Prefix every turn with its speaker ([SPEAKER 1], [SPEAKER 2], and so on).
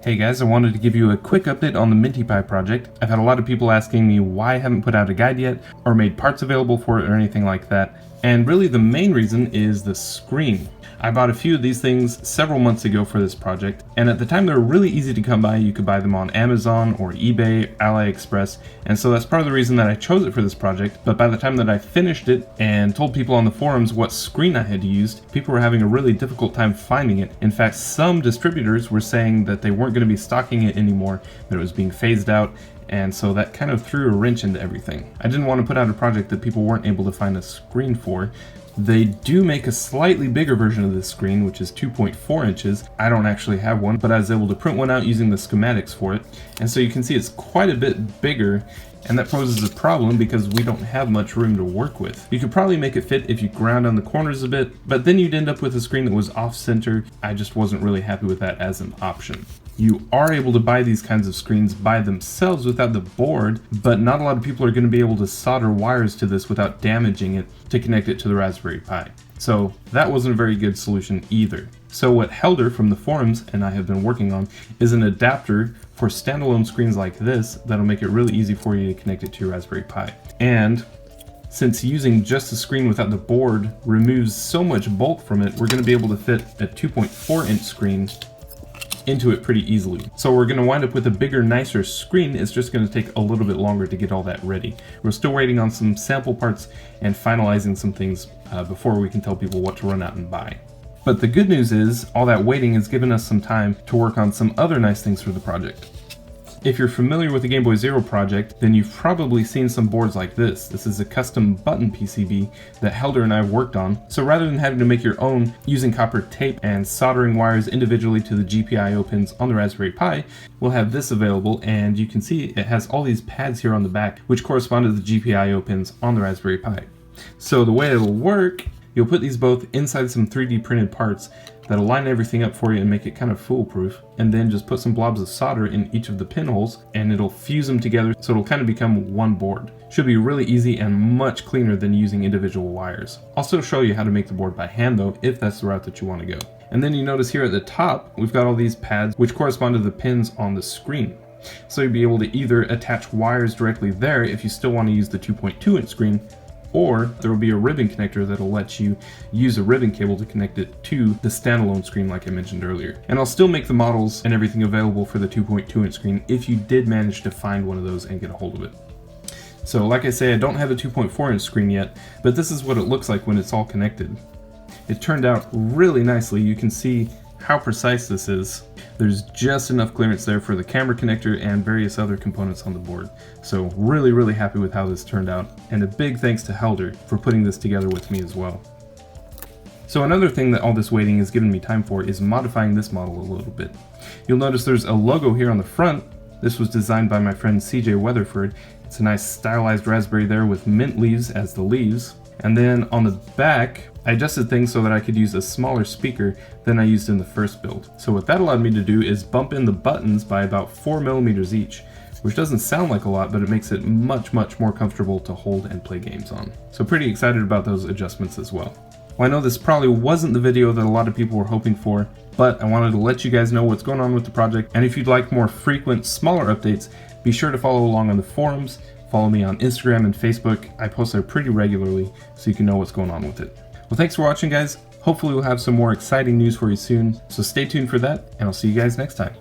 [SPEAKER 1] Hey guys, I wanted to give you a quick update on the mintyPi project. I've had a lot of people asking me why I haven't put out a guide yet, or made parts available for it or anything like that. And really the main reason is the screen. I bought a few of these things several months ago for this project, and at the time they were really easy to come by. You could buy them on Amazon or eBay, AliExpress, and so that's part of the reason that I chose it for this project. But by the time that I finished it and told people on the forums what screen I had used, people were having a really difficult time finding it. In fact, some distributors were saying that they weren't going to be stocking it anymore, that it was being phased out, and so that kind of threw a wrench into everything. I didn't want to put out a project that people weren't able to find a screen for. They do make a slightly bigger version of this screen, which is 2.4 inches. I don't actually have one, but I was able to print one out using the schematics for it. And so you can see it's quite a bit bigger, and that poses a problem because we don't have much room to work with. You could probably make it fit if you ground on the corners a bit, but then you'd end up with a screen that was off-center. I just wasn't really happy with that as an option. You are able to buy these kinds of screens by themselves without the board, but not a lot of people are going to be able to solder wires to this without damaging it to connect it to the Raspberry Pi. So that wasn't a very good solution either. So what Helder from the forums and I have been working on is an adapter for standalone screens like this that'll make it really easy for you to connect it to your Raspberry Pi. And since using just the screen without the board removes so much bulk from it, we're going to be able to fit a 2.4 inch screen into it pretty easily. So we're going to wind up with a bigger, nicer screen. It's just going to take a little bit longer to get all that ready. We're still waiting on some sample parts and finalizing some things before we can tell people what to run out and buy. But the good news is all that waiting has given us some time to work on some other nice things for the project. If you're familiar with the Game Boy Zero project, then you've probably seen some boards like this. This is a custom button PCB that Helder and I worked on. So rather than having to make your own using copper tape and soldering wires individually to the GPIO pins on the Raspberry Pi, we'll have this available, and you can see it has all these pads here on the back which correspond to the GPIO pins on the Raspberry Pi. So the way it'll work, you'll put these both inside some 3D printed parts that'll line everything up for you and make it kind of foolproof, and then just put some blobs of solder in each of the pinholes and it'll fuse them together so it'll kind of become one board. Should be really easy and much cleaner than using individual wires. I'll still show you how to make the board by hand though, if that's the route that you want to go. And then you notice here at the top we've got all these pads which correspond to the pins on the screen. So you'll be able to either attach wires directly there if you still want to use the 2.2 inch screen, or there will be a ribbon connector that'll let you use a ribbon cable to connect it to the standalone screen like I mentioned earlier. And I'll still make the models and everything available for the 2.2 inch screen if you did manage to find one of those and get a hold of it. So like I say, I don't have a 2.4 inch screen yet, but this is what it looks like when it's all connected. It turned out really nicely. You can see how precise this is. There's just enough clearance there for the camera connector and various other components on the board. So really happy with how this turned out, and a big thanks to Helder for putting this together with me as well. So another thing that all this waiting has given me time for is modifying this model a little bit. You'll notice there's a logo here on the front. This was designed by my friend CJ Weatherford. It's a nice stylized raspberry there with mint leaves as the leaves. And then on the back, I adjusted things so that I could use a smaller speaker than I used in the first build. So what that allowed me to do is bump in the buttons by about 4 millimeters each, which doesn't sound like a lot, but it makes it much more comfortable to hold and play games on. So pretty excited about those adjustments as well. Well, I know this probably wasn't the video that a lot of people were hoping for, but I wanted to let you guys know what's going on with the project, and if you'd like more frequent, smaller updates, be sure to follow along on the forums. Follow me on Instagram and Facebook. I post there pretty regularly so you can know what's going on with it. Well, thanks for watching, guys. Hopefully we'll have some more exciting news for you soon, so stay tuned for that, and I'll see you guys next time.